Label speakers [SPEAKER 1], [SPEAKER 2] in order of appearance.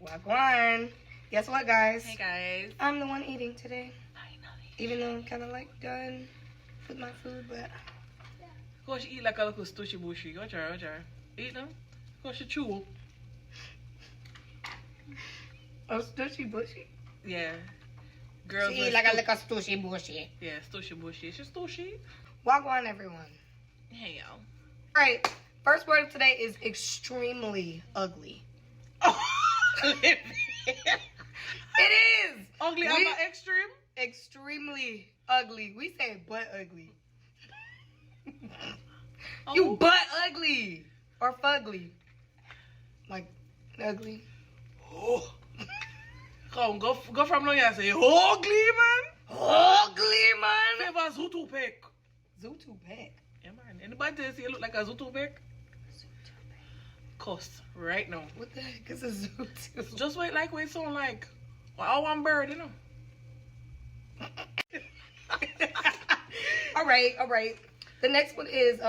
[SPEAKER 1] Wagwan. Guess what, guys?
[SPEAKER 2] Hey guys.
[SPEAKER 1] I'm the one eating today.
[SPEAKER 2] Finally.
[SPEAKER 1] Even though I'm kind of like done with my food, but.
[SPEAKER 2] Go she eat like a little stushy bushy. Watch her. Eat them. Go she chew.
[SPEAKER 1] Oh, stushy bushy?
[SPEAKER 2] Yeah. Girls
[SPEAKER 1] She eat like a little stushy bushy.
[SPEAKER 2] Yeah, stushy bushy. She's stushy.
[SPEAKER 1] Wagwan, everyone.
[SPEAKER 2] Hey y'all.
[SPEAKER 1] Alright, first word of today is extremely ugly.
[SPEAKER 2] It
[SPEAKER 1] It is!
[SPEAKER 2] ugly. I'm not extreme.
[SPEAKER 1] Extremely ugly. We say butt ugly.
[SPEAKER 2] Oh.
[SPEAKER 1] You butt ugly. Or fugly. Like, ugly.
[SPEAKER 2] Oh. Come, go from now and say ugly man.
[SPEAKER 1] Ugly, man.
[SPEAKER 2] Never Zutopeck.
[SPEAKER 1] Zutopeck.
[SPEAKER 2] Yeah man. Anybody tell you you look like a Zutopeck? Cuss right now.
[SPEAKER 1] What the heck is a Zutopeck?
[SPEAKER 2] Just wait like we sound like one bird, you know.
[SPEAKER 1] Alright. The next one is